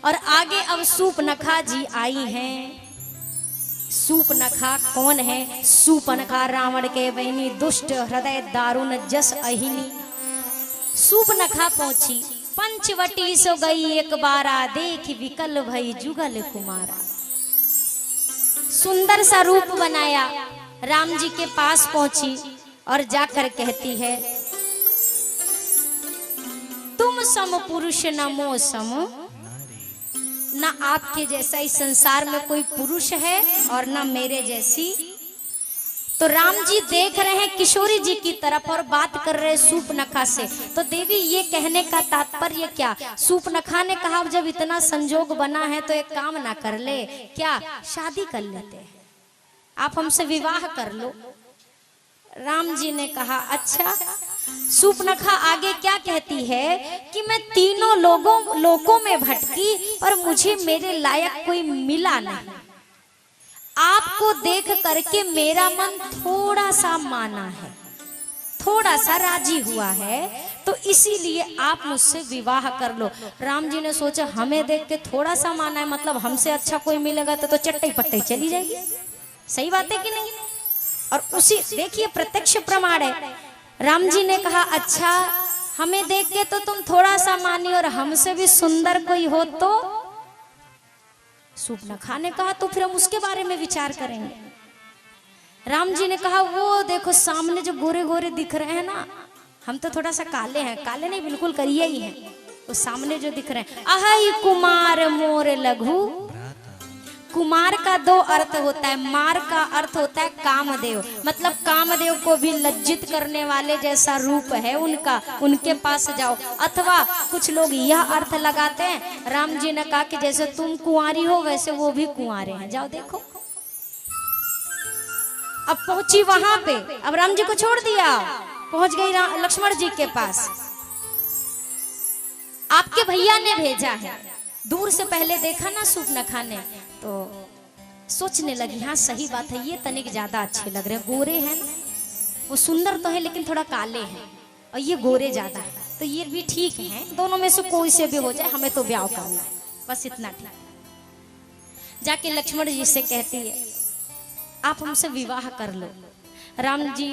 और आगे अब सूपनखा जी आई हैं। सूपनखा कौन है? सूपनखा रावण के बहनी, दुष्ट हृदय दारुण जस अहिनी। सूपनखा पहुंची, पंचवटी सो गई एक बारा, देख विकल भई जुगल कुमारा। सुंदर सा रूप बनाया, राम जी के पास पहुंची और जाकर कहती है, तुम सम पुरुष न मो सम, न आपके जैसा इस संसार में कोई पुरुष है और न मेरे जैसी। तो राम जी देख रहे हैं किशोरी जी की तरफ और बात कर रहे सूपनखा से। तो देवी ये कहने का तात्पर्य क्या? सूपनखा ने कहा जब इतना संजोग बना है तो एक काम ना कर ले क्या? शादी कर लेते हैं, आप हमसे विवाह कर लो। राम जी ने कहा अच्छा। सूपनखा आगे क्या कहती है कि मैं तीनों लोगों में भटकी पर मुझे मेरे लायक कोई मिला नहीं। आपको देख करके मेरा मन थोड़ा सा माना है, थोड़ा सा राजी हुआ है, तो इसीलिए आप मुझसे विवाह कर लो। राम जी ने सोचा हमें देख के थोड़ा सा माना है, मतलब हमसे अच्छा कोई मिलेगा तो चट्टाई पट्टाई चली जाएगी। सही बात है कि नहीं? और उसी देखिए प्रत्यक्ष प्रमाण है। राम जी ने कहा अच्छा हमें देख के तो तुम थोड़ा सा मानी और हमसे भी सुंदर कोई हो तो? सूपनखा ने कहा तो फिर हम उसके बारे में विचार करेंगे। राम जी ने कहा वो देखो सामने जो गोरे गोरे दिख रहे हैं ना, हम तो थोड़ा सा काले हैं, काले नहीं बिल्कुल करिए ही हैं, वो सामने जो दिख रहे हैं। अहै कुमार मोर लघु। कुमार का दो अर्थ होता है, मार का अर्थ होता है कामदेव, मतलब कामदेव को भी लज्जित करने वाले जैसा रूप है उनका, उनके पास जाओ। अथवा कुछ लोग यह अर्थ लगाते हैं, राम जी ने कहा कि जैसे तुम कुंवारी हो वैसे वो भी कुंवारे हैं, जाओ देखो। अब पहुंची वहां पे, अब राम जी को छोड़ दिया, पहुंच गई लक्ष्मण जी के पास। आपके भैया ने भेजा है। दूर से पहले देखा ना सूपनखा ने तो सोचने लगी हाँ सही बात है, ये तनिक ज्यादा अच्छे लग रहे हैं, गोरे हैं ना, वो सुंदर तो है लेकिन थोड़ा काले हैं और ये गोरे ज्यादा है, तो ये भी ठीक है, दोनों में से कोई से भी हो जाए, हमें तो ब्याह करना है, बस इतना ठीक। जाके लक्ष्मण जी से कहती है आप हमसे विवाह कर लो। राम जी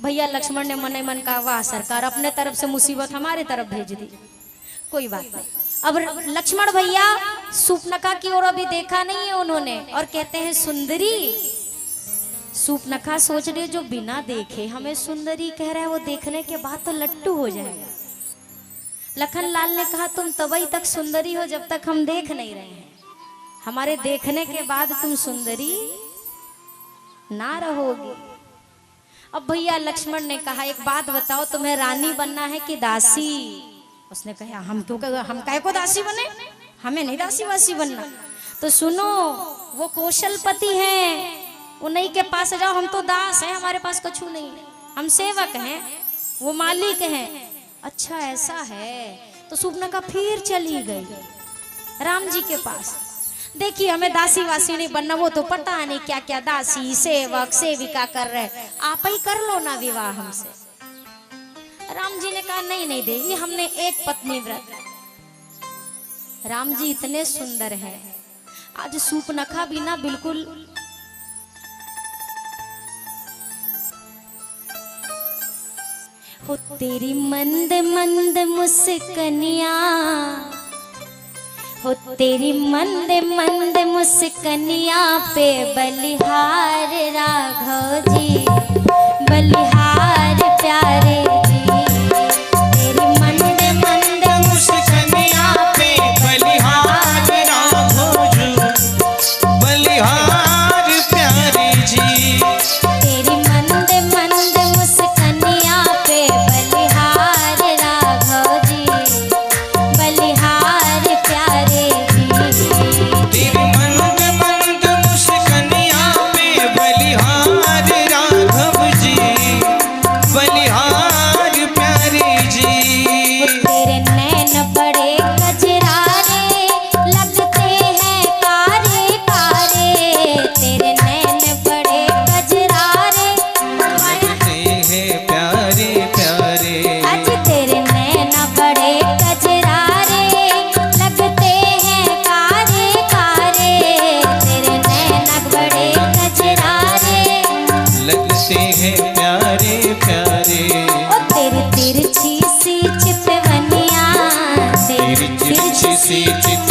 भैया लक्ष्मण ने मन मन कहा वाह सरकार, अपने तरफ से मुसीबत हमारे तरफ भेज दी, कोई बात नहीं। अब लक्ष्मण भैया सूपनखा की ओर अभी देखा नहीं है उन्होंने और कहते हैं सुंदरी। सूपनखा सोच रही जो बिना देखे हमें सुंदरी कह रहा है, वो देखने के बाद तो लट्टू हो जाएगा। लखन लाल ने कहा तुम तभी तक सुंदरी हो जब तक हम देख नहीं रहे हैं, हमारे देखने के बाद तुम सुंदरी ना रहोगी। अब भैया लक्ष्मण ने कहा एक बात बताओ, तुम्हें रानी बनना है कि दासी? उसने कहा हम काहे को दासी बने, हमें नहीं दासी वासी बनना। तो सुनो वो कौशलपति हैं, उन्हीं के पास जाओ, हम तो दास हैं, हमारे पास कछु नहीं है, हम सेवक हैं, वो मालिक हैं। अच्छा ऐसा है। तो सूपनखा फिर चली गई राम जी के पास। देखिए हमें दासी वासी नहीं बनना, वो तो पता नहीं क्या क्या दासी सेवक सेविका कर रहे, आप ही कर लो ना विवाह हमसे। राम जी ने कहा नहीं नहीं देवी, हमने एक पत्नी व्रत। राम जी इतने सुंदर हैं, आज सूपनखा भी ना बिल्कुल हो तेरी मंद मंद मुस्कनिया, हो तेरी मंद मंद मुस्कनिया पे बलिहार राघव जी, बलिहार प्यारे तेरी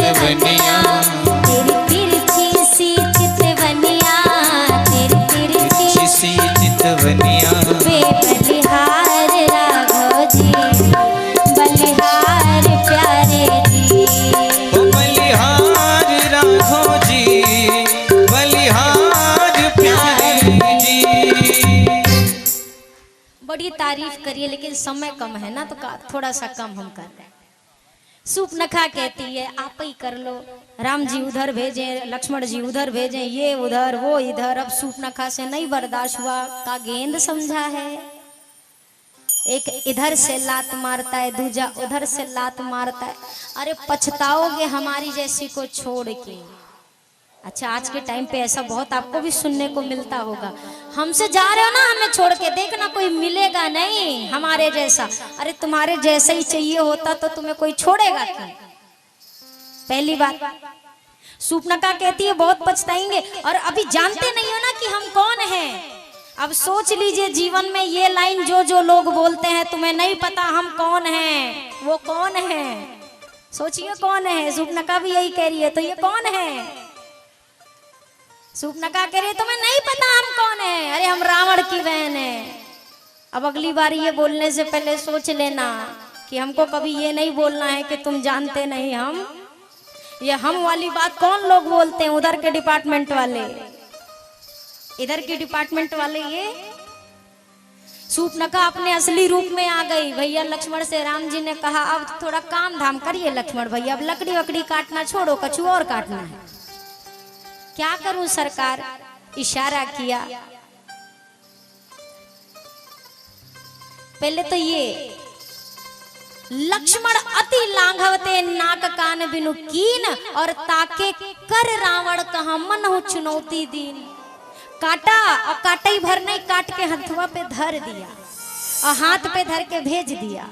चितवनिया, तेरी तिरछी सी चितवनिया, तेरी तिरछी सी चितवनिया, वे बलिहार राघव जी, बलिहार प्यारे जी, ओ बलिहार राघव जी, बलिहार प्यारे जी। बड़ी तारीफ करिए लेकिन समय कम है ना, तो थोड़ा सा कम हम कर रहे हैं। सूपनखा कहती है आप ही कर लो, राम जी उधर भेजे, लक्ष्मण जी उधर भेजे, ये उधर वो इधर। अब सूपनखा से नहीं बर्दाश्त हुआ, का गेंद समझा है। एक इधर से लात मारता है, दूजा उधर से लात मारता है। अरे पछताओगे हमारी जैसी को छोड़ के। अच्छा आज के टाइम पे ऐसा बहुत आपको भी सुनने को मिलता होगा, हमसे जा रहे हो ना हमें छोड़ के, देखना कोई मिलेगा नहीं हमारे जैसा। अरे तुम्हारे जैसा ही चाहिए होता तो तुम्हें कोई छोड़ेगा क्यों? पहली बात। सूपनखा कहती है बहुत पछताएंगे, और अभी जानते नहीं हो ना कि हम कौन हैं। अब सोच लीजिए जीवन में ये लाइन जो जो लोग बोलते हैं, तुम्हें नहीं पता हम कौन हैं, वो कौन है? सोचिए कौन है। सूपनखा भी यही कह रही है, तो ये कौन है? सूपनखा कह रही है तुम्हें नहीं पता हम कौन है। अरे हम रावण की बहन है। अब अगली बार ये बोलने से पहले सोच लेना कि हमको कभी ये नहीं बोलना है कि तुम जानते नहीं हम। ये हम वाली बात कौन लोग बोलते हैं? उधर के डिपार्टमेंट वाले, इधर के डिपार्टमेंट वाले। ये सूपनखा अपने असली रूप में आ गई। भैया लक्ष्मण से राम जी ने कहा अब थोड़ा काम धाम करिए लक्ष्मण भैया, अब लकड़ी वकड़ी काटना छोड़ो, कछुआ और काटना है। क्या करूं सरकार? इशारा किया। पहले तो ये लक्ष्मण अति लांघवते नाक कान बिनु कीन, और ताके कर रावण कहा मन हो चुनौती दीन। काटा और काटे भर नहीं, काट के हथवा पे धर दिया और हाथ पे धर के भेज दिया।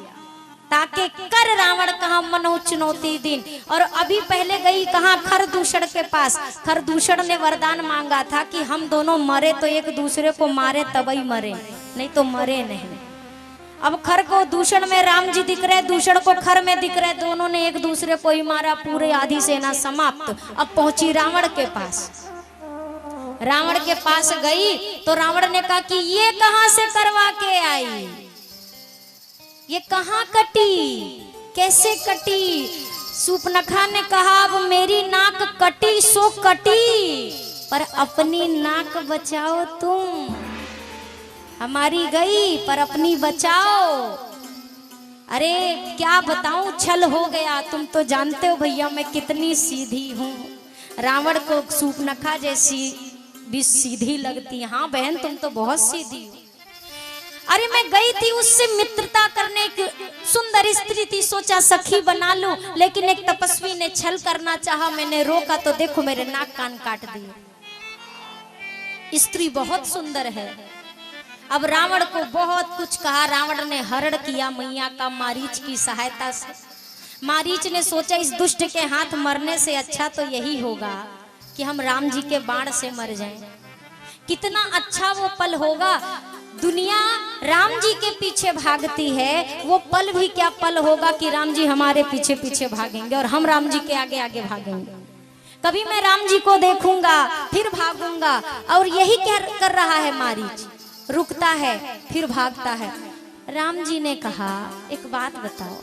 ताके कर रावण कहा मनो चुनौती दिन। और अभी पहले गई कहा खरदूषण के पास। खरदूषण ने वरदान मांगा था कि हम दोनों मरे तो एक दूसरे को मारे तभी मरे, नहीं तो मरे नहीं। अब खर को दूषण में राम जी दिख रहे, दूषण को खर में दिख रहे, दोनों ने एक दूसरे को ही मारा, पूरे आधी सेना समाप्त। अब पहुंची रावण के पास। रावण के पास गई तो रावण ने कहा कि ये कहां से करवा के आई, ये कहां कटी, कैसे कटी? सूपनखा ने कहा अब मेरी नाक कटी सो कटी, पर अपनी नाक बचाओ तुम। हमारी गई पर अपनी बचाओ। अरे क्या बताऊं, छल हो गया। तुम तो जानते हो भैया मैं कितनी सीधी हूं। रावण को सूपनखा जैसी भी सीधी लगती। हाँ बहन तुम तो बहुत सीधी हो। अरे मैं गई थी उससे मित्रता करने, की सुंदर स्त्री थी, सोचा सखी बना लूं, लेकिन एक तपस्वी ने छल करना चाहा, मैंने रोका तो देखो मेरे नाक कान काट दिए। स्त्री बहुत सुंदर है। अब रावण को बहुत कुछ कहा। रावण ने हरण किया मैया का मारीच की सहायता से। मारीच ने सोचा इस दुष्ट के हाथ मरने से अच्छा तो यही होगा कि हम राम जी के बाण से मर जाएं। कितना अच्छा वो पल होगा। दुनिया राम जी के पीछे भागती है, वो पल भी क्या पल होगा कि राम जी हमारे पीछे पीछे भागेंगे और हम राम जी के आगे आगे भागेंगे। कभी मैं राम जी को देखूंगा फिर भागूंगा, और यही कर रहा है मारीच। रुकता है फिर भागता है। राम जी ने कहा एक बात बताओ,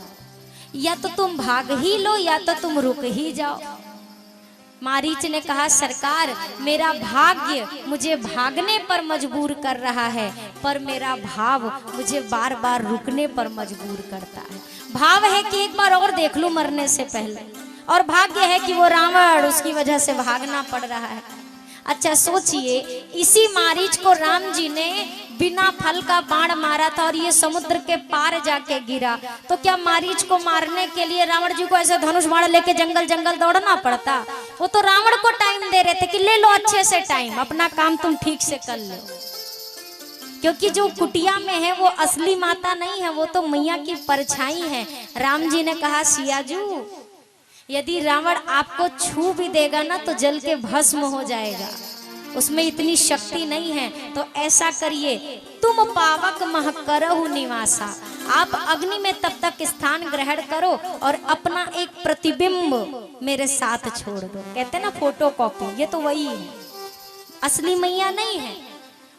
या तो तुम भाग ही लो या तो तुम रुक ही जाओ। मारीच ने कहा सरकार मेरा भाग्य मुझे भागने पर मजबूर कर रहा है, पर मेरा भाव मुझे बार बार रुकने पर मजबूर करता है। भाव है कि एक बार और देख लूं मरने से पहले, और भाग्य है कि वो रावण उसकी वजह से भागना पड़ रहा है। अच्छा सोचिए, इसी मारीच को राम जी ने बिना फल का बाण मारा था और ये समुद्र के पार जाके गिरा, तो क्या मारीच को मारने के लिए रावण जी को ऐसे धनुष बाण लेके जंगल जंगल दौड़ना पड़ता? वो तो रावण को टाइम दे रहे थे कि ले लो अच्छे से टाइम, अपना काम तुम ठीक से कर लो। क्योंकि जो कुटिया में है वो असली माता नहीं है, वो तो मैया की परछाई है। राम जी ने कहा सियाजू यदि रावण आपको छू भी देगा ना तो जल के भस्म हो जाएगा। उसमें इतनी शक्ति नहीं है। तो ऐसा करिए, तुम पावक मह करहु निवासा, आप अग्नि में तब तक स्थान ग्रहण करो और अपना एक प्रतिबिंब मेरे साथ छोड़ दो। कहते ना फोटो कॉपी, ये तो वही है, असली मैया नहीं है।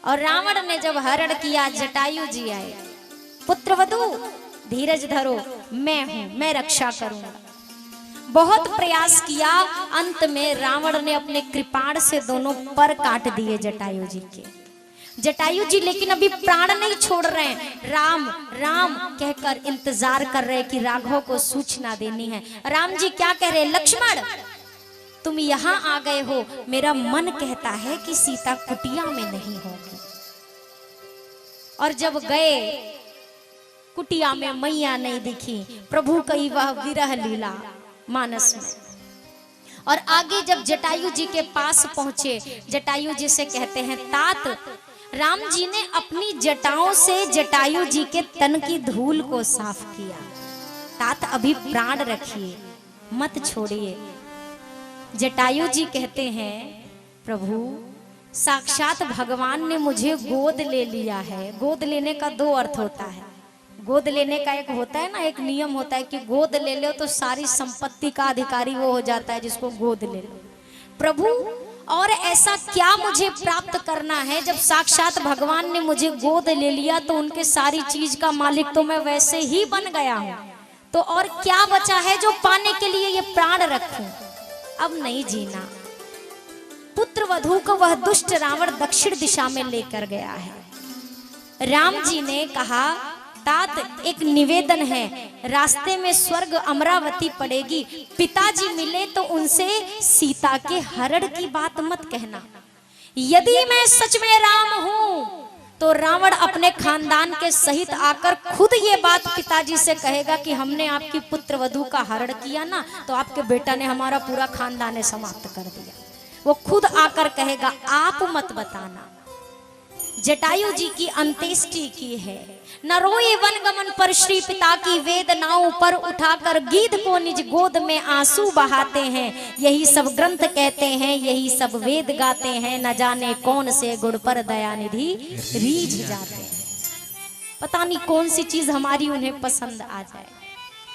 और रावण ने जब हरण किया, जटायु जी आए, पुत्रवधू धीरज धरो, मैं हूं, मैं रक्षा करूंगा। बहुत प्रयास किया, अंत में रावण ने अपने कृपाण से दोनों पर काट दिए जटायु जी के। जटायु जी लेकिन अभी प्राण नहीं छोड़ रहे हैं, राम राम कहकर इंतजार कर रहे कि राघव को सूचना देनी है। राम जी क्या कह रहे, लक्ष्मण तुम यहाँ आ गए हो, मेरा मन कहता है कि सीता कुटिया में नहीं होगी। और जब गए, कुटिया में मैया नहीं दिखी, प्रभु कही वह विरह लीला मानस में। और आगे जब जटायु जी के पास पहुंचे, जटायु जी से कहते हैं, तात राम जी ने अपनी जटाओं से जटायु जी के तन की धूल को साफ किया। तात अभी प्राण रखिए, मत छोड़िए। जटायु जी कहते हैं, प्रभु साक्षात भगवान ने मुझे गोद ले लिया है। गोद लेने का दो अर्थ होता है। गोद लेने का एक होता है ना, एक नियम होता है कि गोद ले लो तो सारी संपत्ति का अधिकारी वो हो जाता है जिसको गोद ले लो। प्रभु और ऐसा क्या मुझे प्राप्त करना है, जब साक्षात भगवान ने मुझे गोद ले लिया तो उनके सारी चीज का मालिक तो मैं वैसे ही बन गया हूं, तो और क्या बचा है जो पाने के लिए ये प्राण रखूं। अब नहीं जीना। पुत्र वधू को वह दुष्ट रावण दक्षिण दिशा में लेकर गया है। राम जी ने कहा, तात एक निवेदन है, रास्ते में स्वर्ग अमरावती पड़ेगी, पिताजी मिले तो उनसे सीता के हरण की बात मत कहना। यदि मैं सच में राम हूं तो रावण अपने खानदान के सहित आकर खुद ये बात पिताजी से कहेगा कि हमने आपकी पुत्र वधू का हरण किया ना, तो आपके बेटा ने हमारा पूरा खानदान समाप्त कर दिया। वो खुद आकर कहेगा, आप मत बताना। जटायु जी की अंत्येष्टि की है। न रोए वन गमन पर श्री पिता की वेदनाओं पर, उठाकर गीध को निज गोद में आंसू बहाते हैं। यही सब ग्रंथ कहते हैं, यही सब वेद गाते हैं, न जाने कौन से गुण पर दयानिधि रीझ जाते हैं। पता नहीं कौन सी चीज हमारी उन्हें पसंद आ जाए।